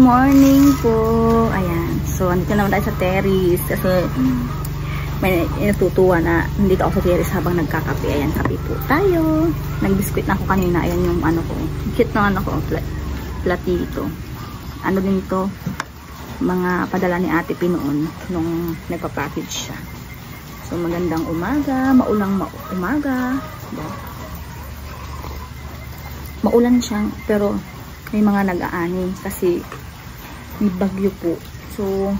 morning po. Ayan. So, andito naman tayo sa terrace. Kasi, may natutuwa na nandito ako sa terrace habang nagkakape. Ayan, kape po tayo. Nag-biscuit na ako kanina. Ayan yung ano ko. Cute na ano ko. Platito. Ano din to? Mga padala ni Ate P noon nung nagpa-package siya. So, magandang umaga. Maulang umaga. Maulan siya. Pero, may mga nag-aani kasi may bagyo po. So,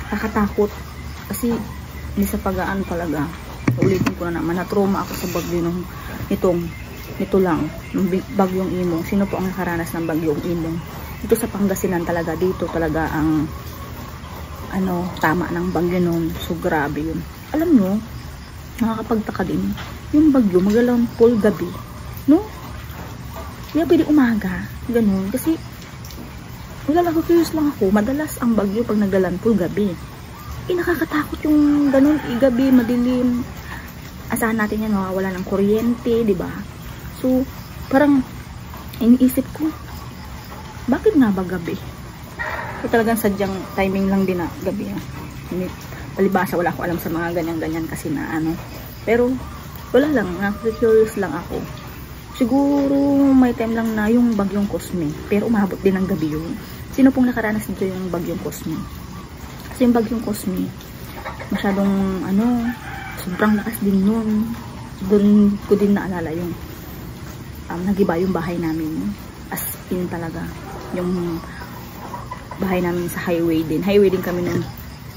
nakatakot kasi hindi sa pag-aan talaga. Ulitin ko na naman, na-trauma ako sa bagyo nung ito lang, yung bagyong Imong. Sino po ang nakaranas ng bagyong Imong? Ito sa Pangasinan talaga, dito talaga ang tama ng bagyo nun. So, grabe yun. Alam nyo, nakakapagtaka din, yung bagyo magalampol gabi, no? Hindi pwede umaga, ganun. Kasi, wala lang, curious lang ako. Madalas ang bagyo pag naglalandfall gabi. Nakakatakot yung ganun, gabi, madilim. Asahan natin yan, wala ng kuryente, diba? So, parang, iniisip ko, bakit nga ba gabi? So, talagang sadyang timing lang din na gabi. Palibasa, wala ako alam sa mga ganyan-ganyan kasi na Pero, wala lang, curious lang ako. Siguro may time lang na yung bagyong Cosme, pero umabot din ng gabi yun. Sino pong nakaranas dito yung bagyong Cosme? Kasi yung bagyong Cosme, masyadong sobrang lakas din nun. Doon ko din naalala yung nagiba yung bahay namin. As in talaga, yung bahay namin sa highway din. Highway din kami nun.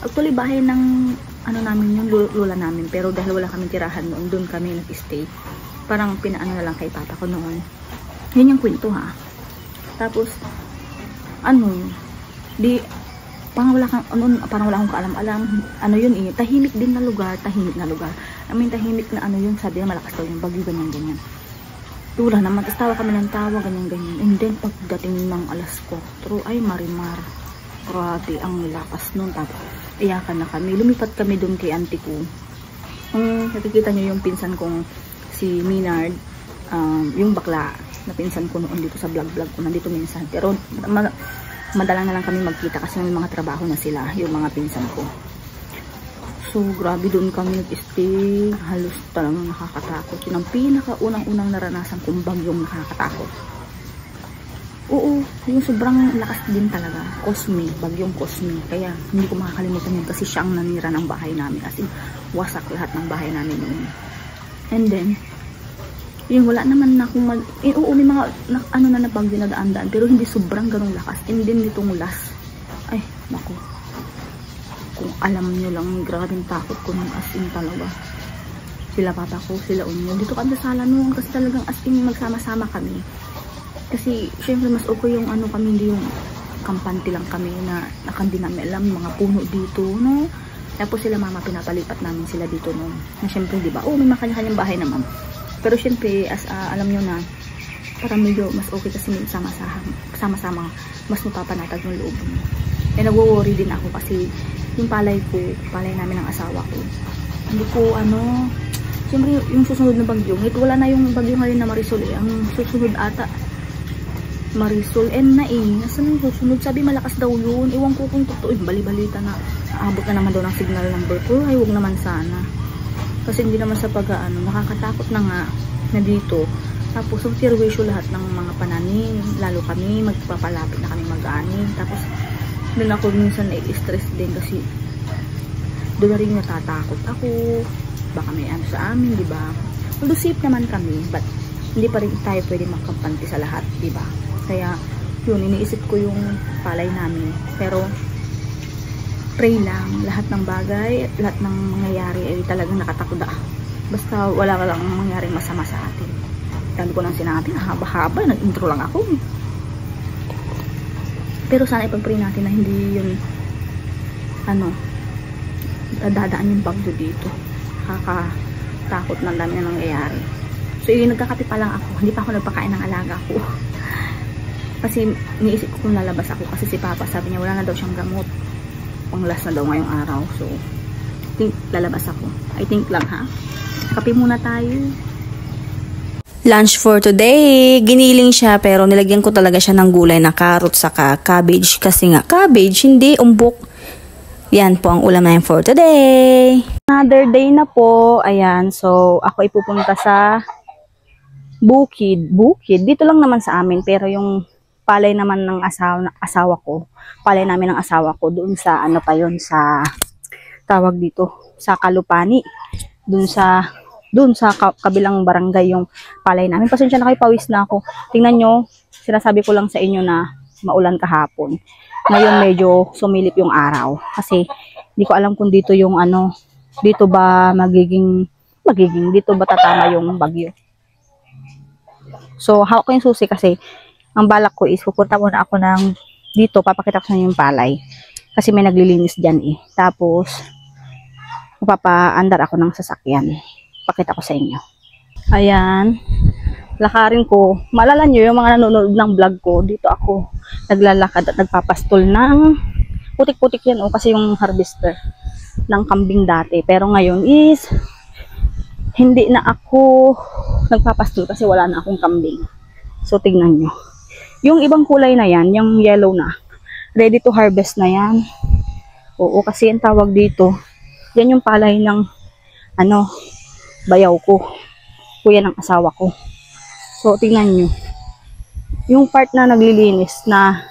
Actually, bahay ng namin yung lola namin, pero dahil wala kami tirahan noon, doon kami nag-stay. Parang pinaano na lang kay papa ko noon. Yun yung kwento ha. Tapos, parang wala akong kaalam-alam. Yun tahimik din na lugar, tahimik na lugar. Tahimik na yun, sabi na malakas daw yung bagyo, ganyan-ganyan. Wala naman, tapos tawa kami ng tawa, ganyan-ganyan. And then, pagdating ng alas 4, ay marimar. Grabe, ang lakas nun. Tapos, iyakan na kami. Lumipat kami doon kay auntie ko. Kung nakikita nyo yung pinsan kong si Minard, yung bakla na pinsan ko noon dito sa vlog ko, nandito minsan. Pero madalang na lang kami magkita kasi may mga trabaho na sila, yung mga pinsan ko. So, grabe doon kami nag-stay. Halos talagang nakakatakot. Yun ang pinaka-unang naranasan kong bagyong nakakatakot. Oo, yung sobrang lakas din talaga. Cosme, bagyong Cosme. Kaya hindi ko makakalimutan yun kasi siya ang nanira ng bahay namin. As in, wasak lahat ng bahay namin noon. And then, yung wala naman na kung oo, may mga na bagyo na daan-daan, pero hindi sobrang ganong lakas. And then, ditong last, ay, naku, kung alam nyo lang, grabing takot ko nung as in talaga. Sila papa ko, sila unyo. Dito kami sa sala noon, kasi talagang as in magsama-sama kami. Kasi, syempre, mas okay yung kami, hindi yung kampante lang kami na nakandi namin alam, mga puno dito, no? Tapos sila mama, pinapalipat namin sila dito noon. Na syempre, di ba? Oh, may makanya-kanyang bahay naman. Pero syempre, alam nyo na, parang medyo mas okay kasi may sama-sama, mas napapanatag yung loob mo. Eh, nagwo-worry din ako kasi yung palay namin ng asawa ko. Hindi ko, syempre, yung susunod na bagyo, wala na yung bagyo ngayon na Marisol eh. Ang susunod ata, Marisol, nasan yung susunod? Sabi malakas daw yun. Iwan ko kung totoo. Bali-balita na abot na naman daw ng signal number 4. Ay, huwag naman sana. Kasi hindi naman sa nakakatakot na nga na dito. Tapos, ang tirwisyo lahat ng mga pananim. Lalo kami, magpapalapit na kami mag-anin. Tapos, doon ako minsan na-stress din kasi doon na rin natatakot ako. Baka may sa amin, di ba? Although safe naman kami, but hindi pa rin tayo pwede makampante sa lahat, di ba? Kaya, yun, iniisip ko yung palay namin. Pero, pray lang, lahat ng bagay, lahat ng mangyayari ay talagang nakatakuda. Basta wala ka lang mangyaring masama sa atin. Dami ko nang sinabi, haba-haba, nag-intro lang ako. Pero sana ipag-pray natin na hindi yun, dadaan yung bagyo dito. Nakakatakot na dami na nangyayari. So, yung nagkakape pa lang ako, hindi pa ako nagpakain ng alaga ko. Kasi, niisip ko kung lalabas ako kasi si Papa, sabi niya, wala na daw siyang gamot. Pang last na daw ngayong araw. So, lalabas ako. I think lang ha. Kape muna tayo. Lunch for today, giniling siya pero nilagyan ko talaga siya ng gulay na carrot saka cabbage kasi nga cabbage, hindi umbok. Yan po ang ulam namin for today. Another day na po, ayan, so ako ipupunta sa bukid, dito lang naman sa amin pero yung palay naman ng asawa ko, palay namin ng asawa ko doon sa ano pa yun, sa tawag dito, sa Kalupani, doon sa kabilang barangay yung palay namin. Pasensya na kayo, pawis na ako. Tingnan nyo, sinasabi ko lang sa inyo na maulan kahapon. Ngayon medyo sumilip yung araw. Kasi hindi ko alam kung dito yung ano, dito ba dito ba tatama yung bagyo. So, hawak ko yung susi kasi ang balak ko is pupunta muna ako ng dito, papakita ko sa inyo yung palay. Kasi may naglilinis dyan eh. Tapos, mapapaandar ako ng sasakyan. Pakita ko sa inyo. Ayan. Lakarin ko. Maalala nyo yung mga nanonood ng vlog ko. Dito ako naglalakad at nagpapastol ng putik-putik yan. Kasi yung harvester ng kambing dati. Pero ngayon is hindi na ako nagpapastol kasi wala na akong kambing. So tignan nyo. Yung ibang kulay na yan, yung yellow na, ready to harvest na yan. Oo, kasi ang tawag dito, yan yung palay ng ano, bayaw ko, kuya ng asawa ko. So tingnan nyo yung part na naglilinis na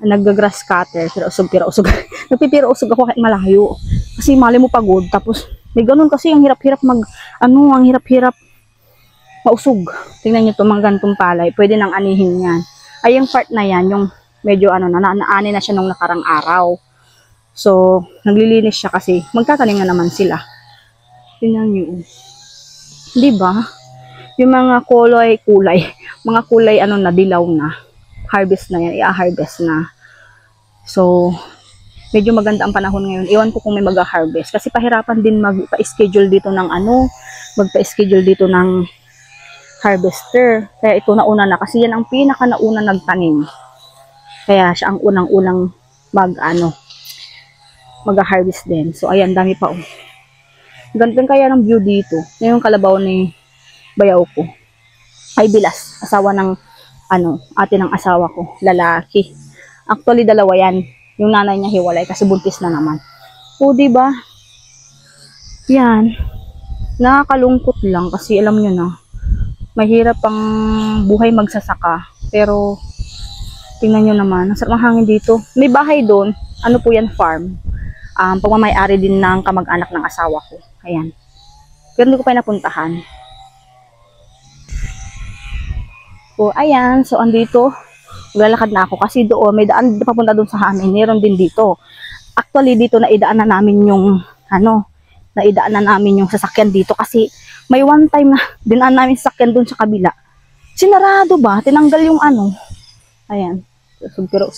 nag-grass cutter, pira-usog nagpipira-usog ako kahit malayo kasi mali mo pagod. Tapos may ganun kasi ang hirap-hirap ang hirap-hirap mausog. Tingnan nyo to, mga ganitong palay, pwede nang anihin yan. Ay yung part na yan, yung medyo ano, naani na siya nung nakarang araw. So naglilinis siya kasi magtatanim na naman sila. Tingnan nyo. Diba? Yung mga mga kulay ano na dilaw na. Harvest na yan, i-harvest na. So, medyo maganda ang panahon ngayon. Iwan ko kung may mag-harvest. Kasi pahirapan din magpa-schedule dito ng magpa-schedule dito ng harvester. Kaya ito nauna na. Kasi yan ang pinaka-nauna nagtanim. Kaya siya ang unang-unang mag-harvest din. So, ayan, dami pa. Ganito kaya ng view dito. Ngayong kalabaw ni bayaw ko. Ay bilas. Asawa ng ate ng asawa ko. Lalaki. Actually, dalawa yan. Yung nanay niya hiwalay kasi buntis na naman. O, diba? Yan. Nakakalungkot lang kasi alam nyo na, mahirap ang buhay magsasaka. Pero, tingnan nyo naman. Ang sarap ang hangin dito. May bahay doon. Ano po yan? Farm. Pagmamayari din ng kamag-anak ng asawa ko. Ayan. Pero hindi ko pa napuntahan. So, ayan. So, andito. Maglalakad na ako. Kasi doon, may daan papunta doon sa amin. Meron din dito. Actually, dito naidaan na namin yung, naidaan na namin yung sasakyan dito. Kasi, may one time na dinaan namin sasakyan doon sa kabila. Sinarado ba? Tinanggal yung Ayan. Pero,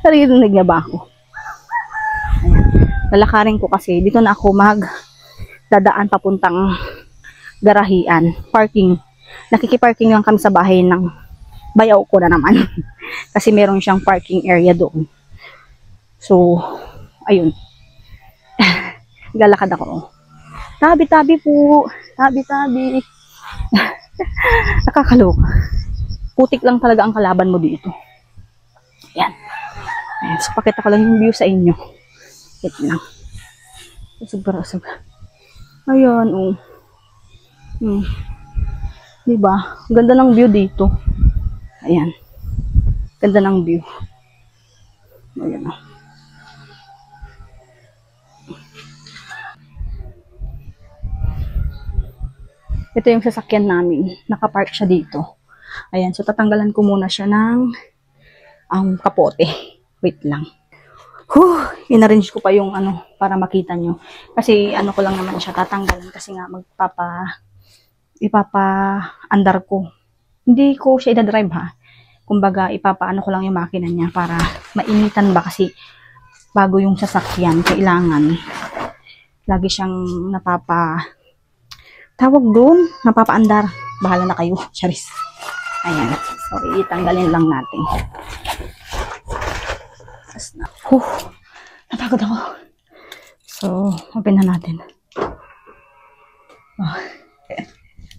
narinig niya ba ako? Ayan. Lalakarin ko kasi dito na ako dadaan papuntang garahian, parking. Nakikiparking lang kami sa bahay ng bayaw ko na naman. Kasi meron siyang parking area doon. So, ayun. Lalakad ako. Tabi-tabi po. Tabi-tabi. Nakakaloka. Putik lang talaga ang kalaban mo dito. Ayan. Ayan. So, pakita ko lang yung view sa inyo. Ito lang. Usog. Ayan, oh. Diba? Ganda ng view dito. Ayan. Ganda ng view. Ayan, oh. Ito yung sasakyan namin. Nakapark siya dito. Ayan. So, tatanggalan ko muna siya ng kapote. Wait lang. In-arrange ko pa yung para makita nyo. Kasi ko lang naman siya tatanggalan kasi nga ipapa-andar ko. Hindi ko siya idadrive ha. Kumbaga ipapaano ko lang yung makina niya para mainitan ba kasi bago yung sasakyan kailangan lagi siyang tawag doon, napapaandar. Bahala na kayo, charis. Ayan. So itanggalin lang natin. Napagod ako. So, open na natin.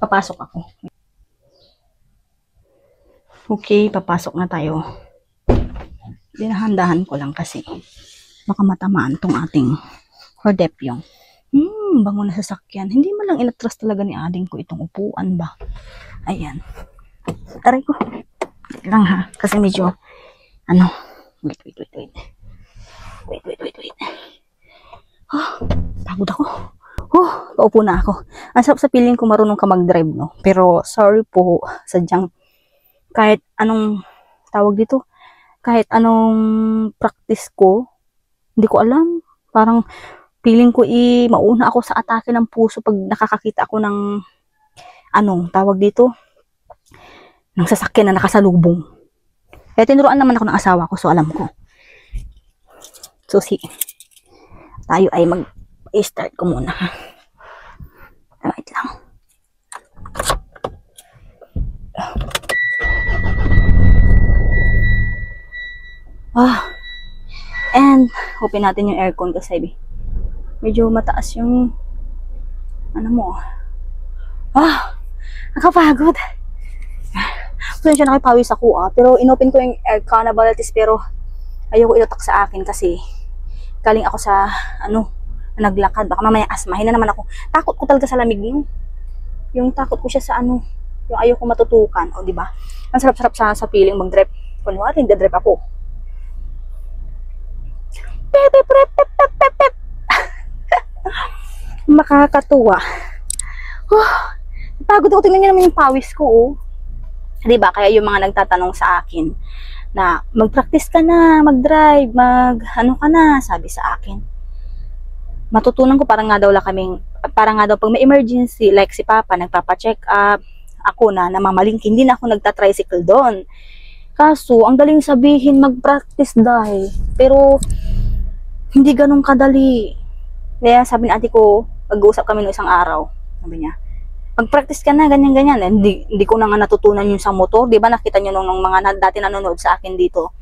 Papasok ako. Okay, papasok na tayo. Dinahandahan ko lang kasi baka matamaan tong ating hordepyong. Bango na sasakyan. Hindi man lang inatras talaga ni ading ko itong upuan ba. Ayan. Aray ko. Wait lang ha. Kasi medyo, wait. Wait. Pagod ako. Paupo na ako. Ang sarap sa feeling ko marunong ka mag-drive, no? Pero, sorry po, sadyang, kahit anong, tawag dito, kahit anong practice ko, hindi ko alam. Parang, feeling ko mauna ako sa atake ng puso pag nakakakita ako ng, tawag dito, ng sasakyan na nakasalubong. Kaya tinuruan naman ako ng asawa ko, so alam ko. So, tayo ay mag-start ko muna. Wait lang. And, open natin yung aircon kasi, medyo mataas yung, nakapagod. Pasensya na pawis ako pero inopen ko yung aircon na balatis pero ayoko itatak sa akin kasi galing ako sa naglakad, baka mamaya asmahin na naman ako. Takot ko talaga sa lamig yung takot ko siya sa yung ayoko matutukan, di ba? Ang sarap-sarap sa feeling mag-drive. Kunwari nagda-drive ako. Makakatuwa. Pagod ako, tingnan niyo naman yung pawis ko, diba? Kaya yung mga nagtatanong sa akin na mag-practice ka na, mag-drive, ka na, sabi sa akin. Matutunan ko parang nga daw pag may emergency, like si Papa, nagpapa-check up, ako na namamalingki, hindi na ako nagta-tricycle doon. Kaso, ang daling sabihin, mag-practice dahil. Pero, hindi ganun kadali. Kaya sabi ni ate ko, mag-uusap kami noong isang araw. Sabi niya, mag-practice ka na, ganyan-ganyan. Hindi ko na nga natutunan yung sa motor. Di ba nakita nyo nung mga dati nanonood sa akin dito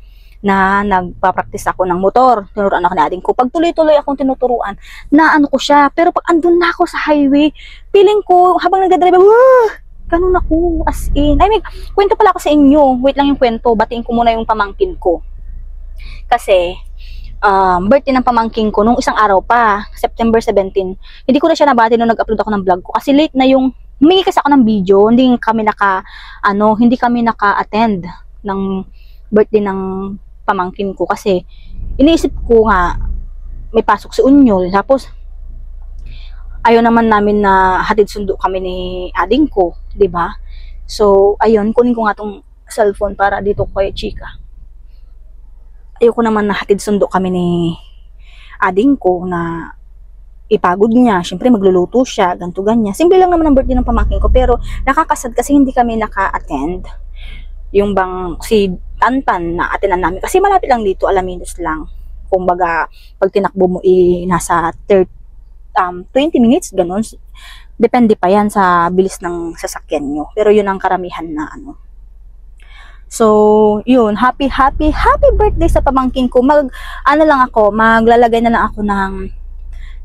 na nagpa-practice ako ng motor. Tinuruan ako na ading ko. Pag tuloy-tuloy akong tinuturuan, na ko siya. Pero pag andun na ako sa highway, feeling ko, habang nagdadrive, ganun ako, as in. Kwento pala ako sa inyo. Wait lang yung kwento. Batiin ko muna yung pamangkin ko. Kasi, birthday ng pamangking ko nung isang araw pa, September 17. Hindi ko na siya nabati nung nag-upload ako ng vlog ko kasi late na yung humingi kasi ako ng video, hindi kami naka-attend ng birthday ng pamangkin ko kasi iniisip ko nga may pasok si Unyol, tapos ayaw naman namin na hatid sundo kami ni ading ko, 'di ba? So, ayun, kunin ko nga tong cellphone para dito kay Chika. Ayoko naman na hatid sundo kami ni ading ko na ipagod niya. Siyempre magluluto siya, ganto ganyan. Simple lang naman ang birthday ng pamangkin ko pero nakakasad kasi hindi kami naka-attend. Yung bang si Tantan na attenan namin kasi malapit lang dito, Alaminos lang. Kumbaga pag tinakbo mo nasa 20 minutes ganun. Depende pa yan sa bilis ng sasakyan nyo. Pero yun ang karamihan na So, yun, happy birthday sa pamangkin ko. Maglalagay na lang ako ng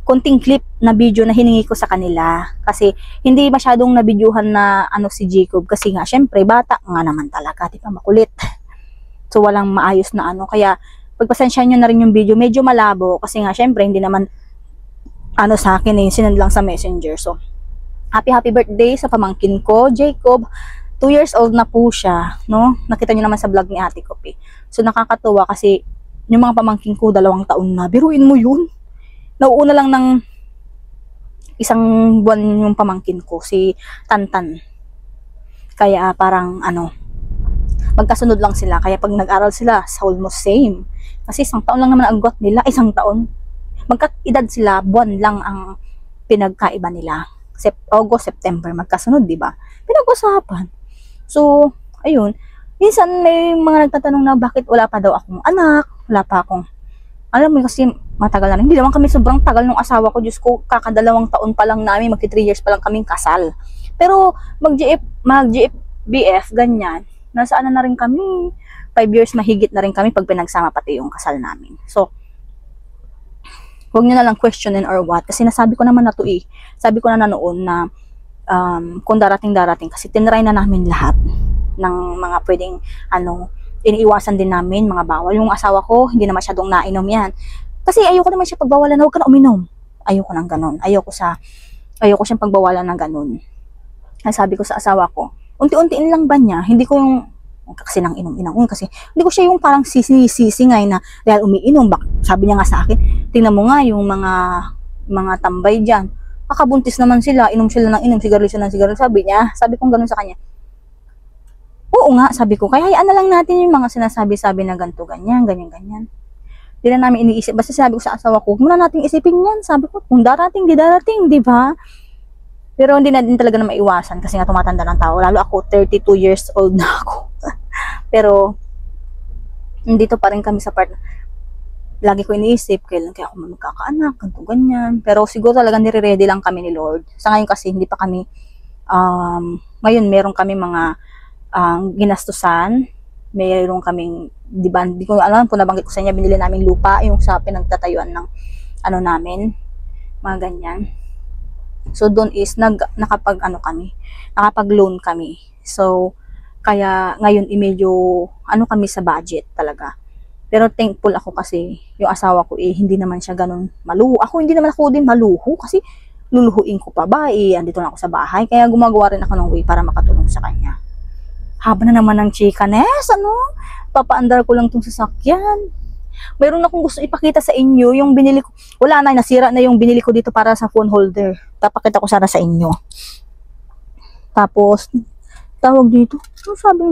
konting clip na video na hiningi ko sa kanila. Kasi, hindi masyadong nabidyuhan na si Jacob. Kasi nga, syempre, bata nga naman talaga. Di ba, makulit. So, walang maayos na Kaya, pagpasensya nyo na rin yung video. Medyo malabo. Kasi nga, syempre, hindi naman sa akin sinend lang sa messenger. So, happy birthday sa pamangkin ko, Jacob. 2 years old na po siya, no? Nakita niyo naman sa vlog ni Ate Kopi. So, nakakatuwa kasi yung mga pamangkin ko, 2 taon na. Biruin mo yun. Nauuna lang ng 1 buwan yung pamangkin ko, si Tantan. Kaya parang, magkasunod lang sila. Kaya pag nag-aral sila, almost same. Kasi 1 taon lang naman ang agwat nila. 1 taon. Magka-edad sila, buwan lang ang pinagkaiba nila. August, September, magkasunod, di ba? Pinag-usapan. So, ayun. Minsan may mga nagtatanong na bakit wala pa daw akong anak, wala pa akong, alam mo kasi matagal na. Hindi naman kami sobrang tagal ng asawa ko. Diyos ko, kaka2 taon pa lang namin, magti 3 years pa lang kaming kasal. Pero mag-GFBF, ganyan. Nasaan na rin kami. 5 years mahigit na rin kami pag pinagsama pati yung kasal namin. So, huwag nyo na lang questionin or what. Kasi nasabi ko naman na to Sabi ko na noon na kung darating kasi tinry na namin lahat. ng mga pwedeng iniiwasan din namin, mga bawal. Yung asawa ko, hindi na masyadong nainom yan. Kasi ayoko naman siya pagbawalan na huwag ka na uminom. Ayoko nang ganun. Ayoko siyang pagbawalan ng ganun. Ay, sabi ko sa asawa ko, unti-untiin lang ba niya? Hindi ko yung kasi nang inom-inom kasi hindi ko siya yung parang sisingay na dahil umiinom. Sabi niya nga sa akin, tingnan mo nga yung mga tambay diyan. Kakabuntis naman sila, inom sila ng inom, sigarilyo sila ng sigarilyo. Sabi niya, sabi ko ganoon sa kanya. Oo nga, sabi ko, kaya hayaan na lang natin yung mga sinasabi-sabi na ganito, ganyan, ganyan. Hindi na namin iniisip. Basta sabi ko sa asawa ko, muna nating isipin yan. Sabi ko, kung darating, di darating, di ba? Pero hindi na din talaga na maiwasan kasi nga tumatanda ng tao. Lalo ako, 32 years old na ako. Pero, dito pa rin kami sa part na lagi ko iniisip, kailan kaya ako magkakaanak, ganito, ganyan. Pero siguro talaga nire-ready lang kami ni Lord. Sa ngayon kasi, hindi pa kami, ngayon meron kami mga ginastusan, mayroon kaming, di ba, hindi ko alam kung nabanggit ko sa inyo, binili namin lupa, yung sa pinagtatayuan ng namin, mga ganyan. So doon is nakapag-loan kami. So kaya ngayon medyo kami sa budget talaga. Pero thankful ako kasi yung asawa ko hindi naman siya ganun maluho. Hindi naman ako din maluho kasi luluhuin ko pa ba andito na ako sa bahay. Kaya gumagawa rin ako ng way para makatulong sa kanya. Haba na naman ng chikanes, papaandar ko lang tong sasakyan. Mayroon akong gusto ipakita sa inyo, yung binili ko. Wala na, nasira na yung binili ko dito para sa phone holder. Papakita ko sana sa inyo. Tapos, tawag dito. Ano sabi?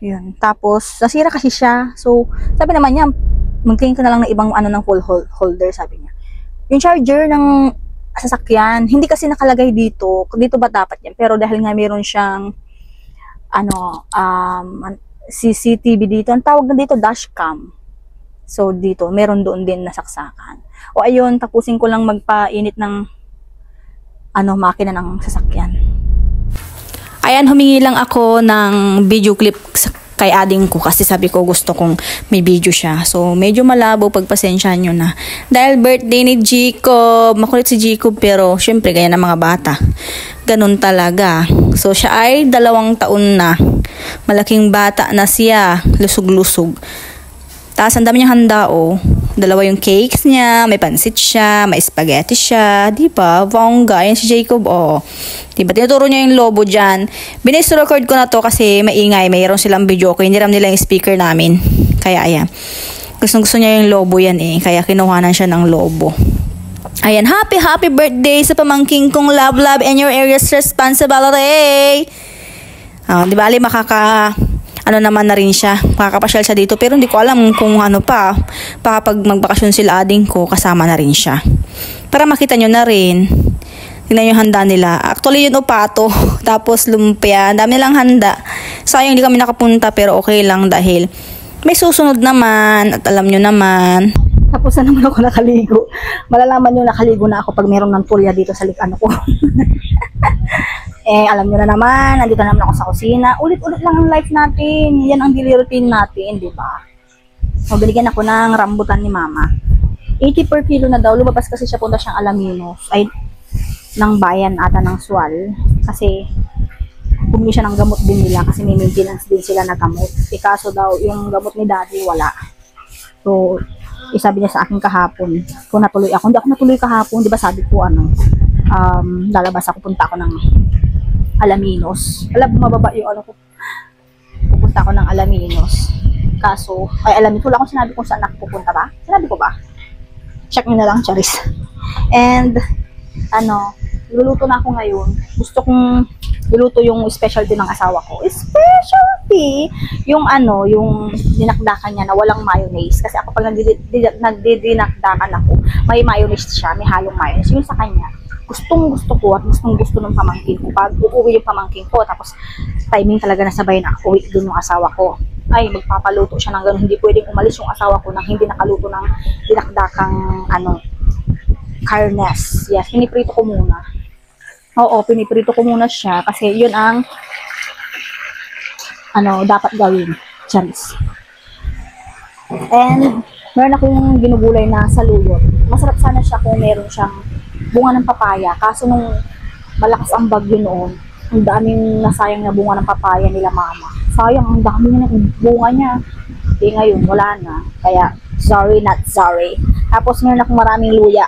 Yan. Tapos, nasira kasi siya. So, sabi naman niya, magtingin ka na lang ng ibang ng phone holder, sabi niya. Yung charger ng sasakyan, hindi kasi nakalagay dito. Dito ba dapat yan? Pero dahil nga mayroon siyang CCTV dito. Ang tawag na dito, dashcam. So, dito, meron doon din nasaksakan. O, ayun, tapusin ko lang magpainit ng makina ng sasakyan. Ayan, humingi lang ako ng video clip kay ading ko kasi sabi ko gusto kong may video siya. So, medyo malabo, pagpasensyahan nyo na. Dahil birthday ni Jacob, makulit si Jacob pero syempre ganyan ang mga bata. Ganun talaga. So, siya ay 2 taon na. Malaking bata na siya, lusog-lusog. Tapos ang dami niyang handa, 2 yung cakes niya, may pansit siya, may spaghetti siya, di ba? Bongga, yan si Jacob, Di ba? Tinuturo niya yung lobo dyan. Binis-record ko na to kasi maingay, mayroon silang video ko, hiniram nila yung speaker namin. Kaya ayan. Gusto niya yung lobo yan kaya kinuhanan siya ng lobo. Ayan, happy birthday sa pamangking kong love and your area's responsibility. Di ba, naman na rin siya, makakapasyal siya dito, pero hindi ko alam kung baka pag magbakasyon sila ading ko, kasama na rin siya. Para makita nyo na rin, tingnan yung handa nila. Actually, yun upato, tapos lumpia, dami nilang handa. Sayang hindi kami nakapunta, pero okay lang dahil may susunod naman, at alam nyo naman. Tapos na naman ako nakaligo. Malalaman nyo nakaligo na ako pag meron ng tulya dito sa ko. Alam nyo na naman, nandito naman ako sa kusina. Ulit-ulit lang ang life natin. Yan ang daily routine natin, di ba? So, binigyan ako ng rambutan ni Mama. 80 per kilo na daw. Lumabas kasi siya, punta siyang Alaminos. Ng bayan ata ng Sual. Kasi, bumili siya ng gamot din nila kasi may maintenance din sila na gamot. Kaso daw, yung gamot ni Daddy, wala. So, isabi niya sa akin kahapon, kung natuloy ako. Hindi ako natuloy kahapon, di ba sabi ko, lalabas ako, punta ako ng Alaminos. Bumababa yung ko. Pupunta ako ng Alaminos. Kaso, wala akong sinabi kung saan ako pupunta ba? Sinabi ko ba? Check nyo na lang, Charis. And, luluto na ako ngayon. Gusto kong luluto yung specialty ng asawa ko. Specialty! Yung dinakdakan niya na walang mayonnaise. Kasi ako pag nagdidinakdakan ako, may mayonnaise siya, may halong mayonnaise. Yung sa kanya, gustong-gusto ko at gustong-gusto ng pamangkin ko. Pag uuwi yung pamangkin ko, tapos timing talaga na sabay na uwi din yung asawa ko. Ay, magpapaluto siya ng gano'n. Hindi pwedeng umalis yung asawa ko nang hindi nakaluto ng dinakdakang carnes. Yes, piniprito ko muna. Oo, piniprito ko muna siya kasi yun ang dapat gawin. Charis. And meron akong ginugulay na saluyot. Masarap sana siya kung meron siyang bunga ng papaya. Kaso nung malakas ang bagyo noon, Ang daming nasayang na bunga ng papaya nila mama. Sayang, ang dami na ng bunga niya. Eh ngayon, wala na. Kaya, sorry not sorry. Tapos meron akong maraming luya.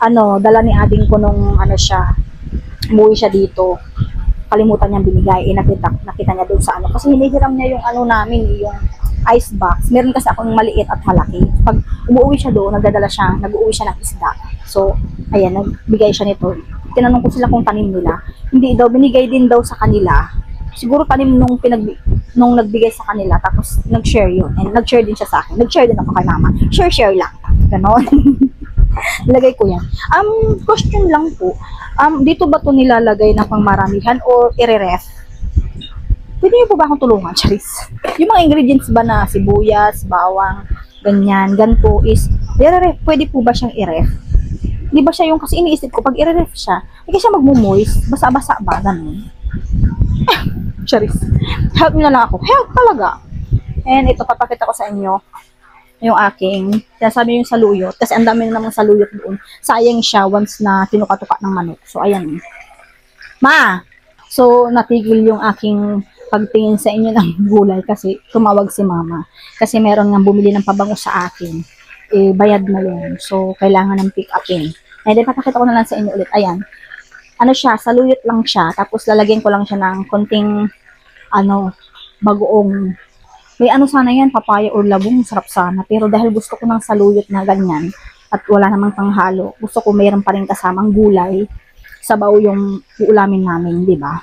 Dala ni ading ko nung umuwi siya dito. Kalimutan niyang binigay. Nakita niya doon sa Kasi hinihiram niya yung namin, yung ice box. Meron kasi akong maliit at malaki. Pag umuwi siya doon, nag-uuwi siya ng isda. So, ayan, nagbigay siya nito. Tinanong ko sila kung tanim nila. Hindi daw, binigay din daw sa kanila. Siguro tanim nung nagbigay sa kanila, tapos nag-share yun. And nag-share din siya sa akin. Nag-share din ako kay mama. Share lang. Ganon. Nilagay ko yan. Question lang po. Dito ba to nilalagay na pang maramihan or ire-ref? Pwede niyo po ba akong tulungan, Charis? Yung mga ingredients ba na sibuyas, bawang, ganyan, ganito is, pwede po ba siyang i-ref? Di ba siya yung, kasi iniisip ko, pag i-ref siya, hindi siya magmumoist, basa-basa ba, ganun. Charis, help nyo na lang ako. Help talaga. And ito, papakita ko sa inyo, yung aking, sabi yung saluyot, kasi ang dami na namang saluyot doon. Sayang siya once na tinuka-tuka ng manok. So, ayan. Ma! So, natigil yung aking pagtingin sa inyo ng gulay kasi tumawag si mama. Kasi meron nga bumili ng pabango sa akin. Bayad na yun. So, kailangan ng pick upin. And then, papakita ko na lang sa inyo ulit. Ayan. Saluyot lang siya. Tapos, lalagyan ko lang siya ng konting, bagoong. May sana yan, papaya or labong. Sarap sana. Pero dahil gusto ko ng saluyot na ganyan, at wala namang panghalo, gusto ko mayroon pa rin kasamang gulay, sabaw yung uulamin namin, di ba?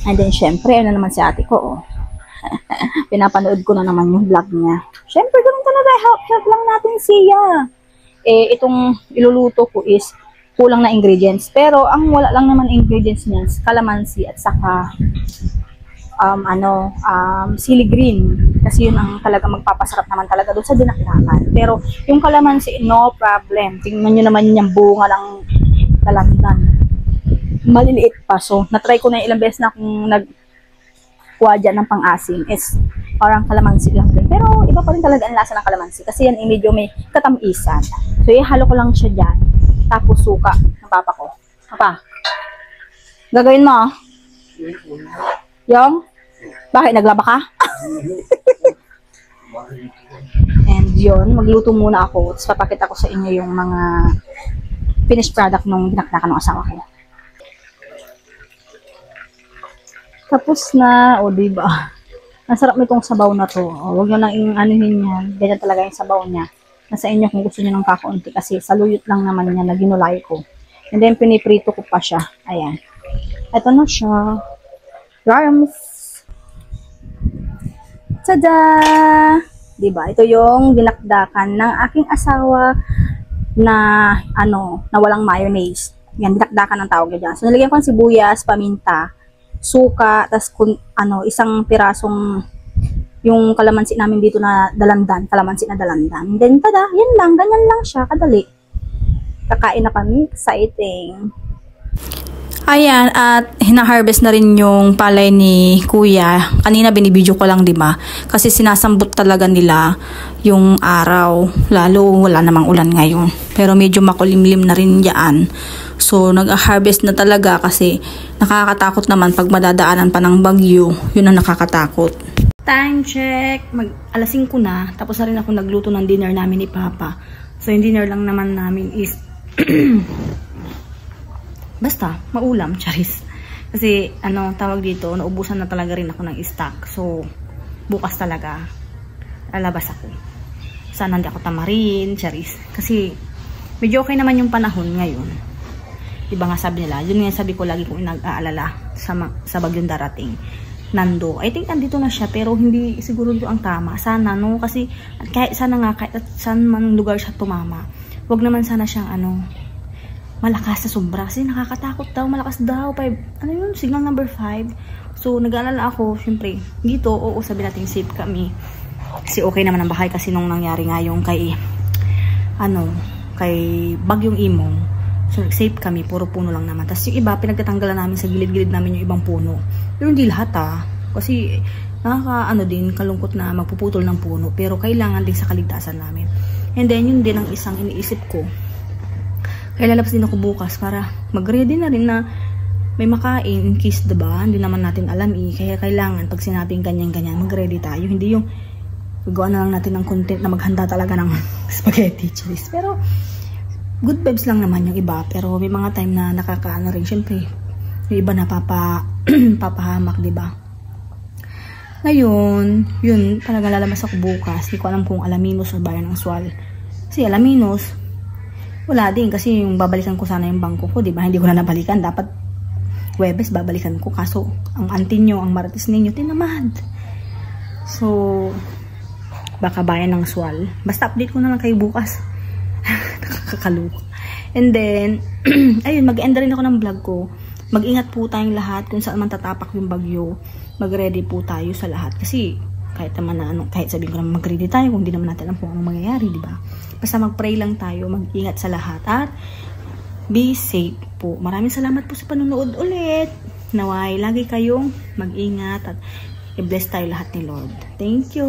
And then, syempre, naman si ate ko, oh. Pinapanood ko na naman yung vlog niya. Syempre, ganun talaga, help lang natin siya. Itong iluluto ko is kulang na ingredients. Pero, ang wala lang naman ingredients niya, calamansi at saka sili green. Kasi yun ang talaga magpapasarap naman talaga doon sa dinakdakan. Pero, yung calamansi, no problem. Tingnan nyo naman yung bunga ng dalandan. Maliliit pa. So, natry ko na ilang beses na akong kuha dyan ng pang-asim is parang kalamansi lang din. Pero iba pa rin talaga ang lasa ng kalamansi kasi yan medyo may katamisan. So ihalo ko lang siya dyan. Tapos suka ng papa ko. Papa, gagawin mo? Yung? Bakit? Naglaba ka? And yun, magluto muna ako. Tapos papakita ko sa inyo yung mga finished product nung dinakdakan ng asawa ko. Tapos na, diba? Nasarap nitong sabaw na to. Huwag nyo nang anuhin yan. Ganyan talaga yung sabaw niya. Nasa inyo kung gusto nyo ng kakaunti kasi saluyot lang naman niya na ginulay ko. And then, piniprito ko pa siya. Ayan. Ito na siya. Rams! Tada! Diba? Ito yung dinakdakan ng aking asawa na, na walang mayonnaise. Yan, dinakdakan ang tawag niya dyan. So, nilagyan ko ng sibuyas, paminta, suka, tas isang pirasong yung kalamansi namin dito na dalandan, kalamansi na dalandan. Then tada, yan lang, ganyan lang siya, kadali. Kakain na kami, exciting. Ayan, at hina-harvest na rin yung palay ni Kuya. Kanina binibidyo ko lang, diba? Kasi sinasambot talaga nila yung araw, lalo wala namang ulan ngayon. Pero medyo makulimlim na rin yan. So, nag-harvest na talaga kasi nakakatakot naman pag madadaanan pa ng bagyo. Yun ang nakakatakot. Time check! Alas 5 na. Tapos na rin ako nagluto ng dinner namin ni Papa. So, yung dinner lang naman namin is basta, maulam, charis. Kasi, tawag dito, naubusan na talaga rin ako ng stock. So, bukas talaga, lalabas ako. Sana hindi ako tamarin, charis. Kasi, medyo okay naman yung panahon ngayon. Diba nga sabi nila, yun nga sabi ko lagi kong nag-aalala sa bagyong darating. Nando. I think andito na siya pero hindi siguro doon ang tama. Sana no kasi kahit saan man lugar siya tumama. Wag naman sana siyang malakas sa sombra kasi nakakatakot daw, malakas daw. Signal number 5. So nag-aalala ako, syempre, dito sabi natin safe kami. Kasi okay naman ang bahay kasi nung nangyari nga yung kay Bagyong Imong. So, safe kami, puro puno lang naman. Tapos yung iba, pinagtatanggalan namin sa gilid-gilid namin yung ibang puno. Pero hindi lahat kasi din, kalungkot na magpuputol ng puno. Pero kailangan din sa kaligtasan namin. And then, yun din ang isang iniisip ko. Kaya lalabas din ako bukas para mag-ready na rin na may makain in case, diba? Hindi naman natin alam kaya kailangan pag sinabing ganyan-ganyan, mag-ready tayo. Hindi yung gagawa na lang natin ng content na maghanda talaga ng spaghetti cheese. Pero good vibes lang naman yung iba. Pero may mga time na nakakaano rin. Syempre, yung iba na papahamak, diba? Ngayon, yun, talaga lalabas ako bukas. Hindi ko alam kung Alaminos o Bayan ng Sual. Kasi Alaminos, wala din. Kasi yung babalikan ko sana yung bangko ko, diba? Hindi ko na nabalikan. Dapat Huwebes babalikan ko. Kaso, ang auntie nyo, ang marites ninyo, tinamad. So, baka Bayan ng Sual. Basta update ko na lang kayo bukas. Nakakakaloko. And then, ayun, mag-end rin ako ng vlog ko. Mag-ingat po tayong lahat kung saan man tatapak yung bagyo. Mag-ready po tayo sa lahat. Kasi, kahit naman na kahit sabihin ko naman mag-ready tayo, kung hindi naman natin alam kung anong mangyayari, di ba? Basta mag-pray lang tayo, mag-ingat sa lahat. At, be safe po. Maraming salamat po sa panonood ulit. Naway, lagi kayong mag-ingat at i-bless tayo lahat ni Lord. Thank you.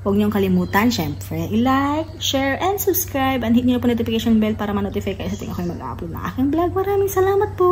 Huwag niyong kalimutan, syempre, i-like, share, and subscribe. And hit niyo po notification bell para ma-notify kayo sa ating ako'y mag-upload na aking vlog. Maraming salamat po.